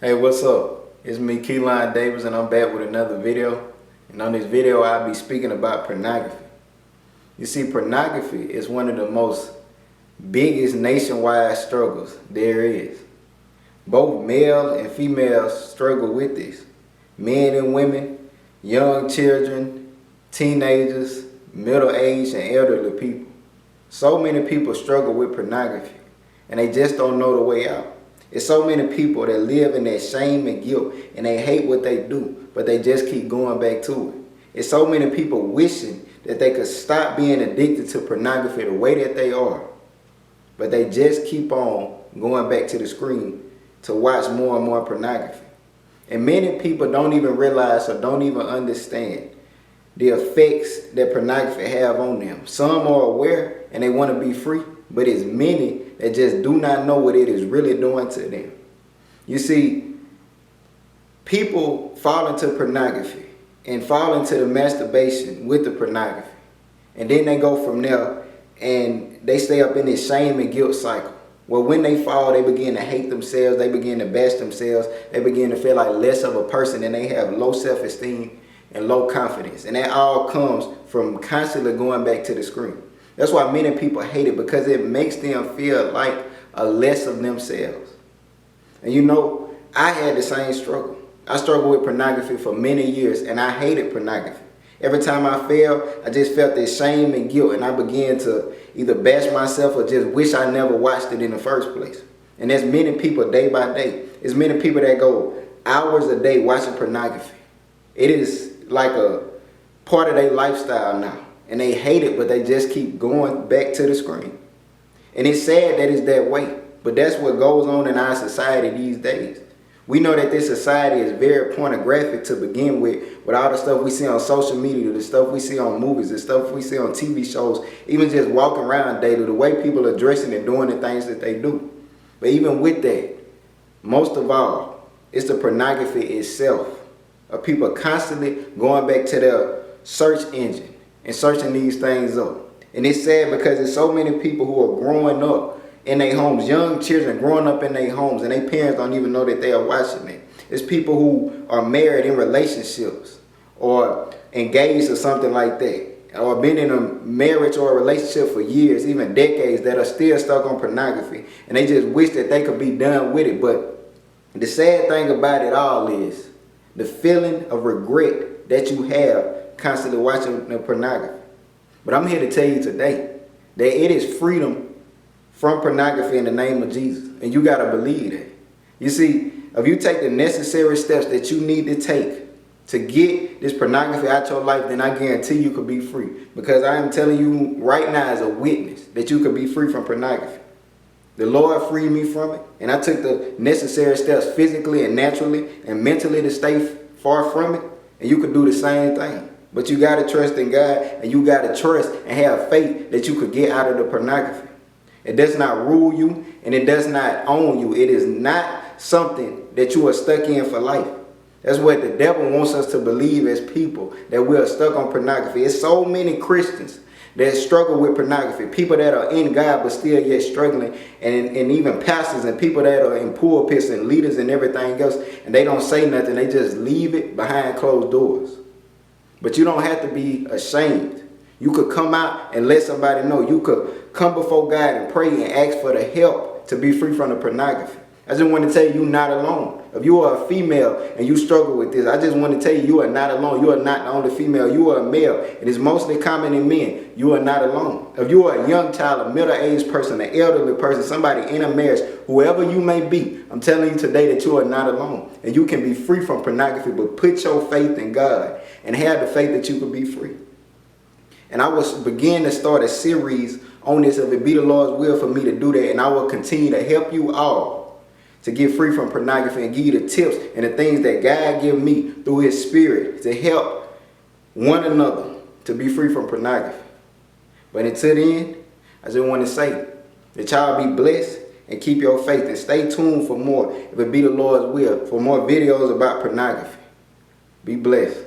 Hey, what's up? It's me, Keeline Davis, and I'm back with another video. And on this video, I'll be speaking about pornography. You see, pornography is one of the most biggest nationwide struggles there is. Both male and female struggle with this. Men and women, young children, teenagers, middle-aged and elderly people. So many people struggle with pornography, and they just don't know the way out. It's so many people that live in that shame and guilt, and they hate what they do, but they just keep going back to it. It's so many people wishing that they could stop being addicted to pornography the way that they are, but they just keep on going back to the screen to watch more and more pornography. And many people don't even realize or don't even understand the effects that pornography have on them. Some are aware and they want to be free, but it's many that just do not know what it is really doing to them. You see, people fall into pornography and fall into the masturbation with the pornography. And then they go from there and they stay up in this shame and guilt cycle. Well, when they fall, they begin to hate themselves, they begin to bash themselves, they begin to feel like less of a person, and they have low self-esteem and low confidence. And that all comes from constantly going back to the screen. That's why many people hate it, because it makes them feel like a less of themselves. And you know, I had the same struggle. I struggled with pornography for many years, and I hated pornography. Every time I fell, I just felt this shame and guilt, and I began to either bash myself or just wish I never watched it in the first place. And there's many people day by day. There's many people that go hours a day watching pornography. It is like a part of their lifestyle now. And they hate it, but they just keep going back to the screen. And it's sad that it's that way, but that's what goes on in our society these days. We know that this society is very pornographic to begin with all the stuff we see on social media, the stuff we see on movies, the stuff we see on TV shows, even just walking around daily, the way people are dressing and doing the things that they do. But even with that, most of all, it's the pornography itself of people constantly going back to their search engine and searching these things up. And it's sad because there's so many people who are growing up in their homes, young children growing up in their homes, and their parents don't even know that they are watching it. It's people who are married in relationships or engaged or something like that, or been in a marriage or a relationship for years, even decades, that are still stuck on pornography, and they just wish that they could be done with it. But the sad thing about it all is the feeling of regret that you have constantly watching the pornography. But I'm here to tell you today that it is freedom from pornography in the name of Jesus. And you got to believe that. You see, if you take the necessary steps that you need to take to get this pornography out your life, then I guarantee you could be free. Because I am telling you right now as a witness that you could be free from pornography. The Lord freed me from it, and I took the necessary steps physically and naturally and mentally to stay far from it, and you could do the same thing. But you got to trust in God, and you got to trust and have faith that you could get out of the pornography. It does not rule you, and it does not own you. It is not something that you are stuck in for life. That's what the devil wants us to believe as people, that we are stuck on pornography. It's so many Christians that struggle with pornography, people that are in God but still yet struggling, and even pastors and people that are in pulpits and leaders and everything else, and they don't say nothing. They just leave it behind closed doors. But you don't have to be ashamed. You could come out and let somebody know. You could come before God and pray and ask for the help to be free from the pornography. I just want to tell you, you're not alone. If you are a female and you struggle with this, I just want to tell you, you are not alone. You are not the only female. You are a male. It is mostly common in men. You are not alone. If you are a young child, a middle-aged person, an elderly person, somebody in a marriage, whoever you may be, I'm telling you today that you are not alone. And you can be free from pornography, but put your faith in God and have the faith that you could be free. And I will begin to start a series on this if it be the Lord's will for me to do that. And I will continue to help you all to get free from pornography and give you the tips and the things that God give me through His Spirit to help one another to be free from pornography. But until then, I just want to say that y'all be blessed and keep your faith, and stay tuned for more, if it be the Lord's will, for more videos about pornography. Be blessed.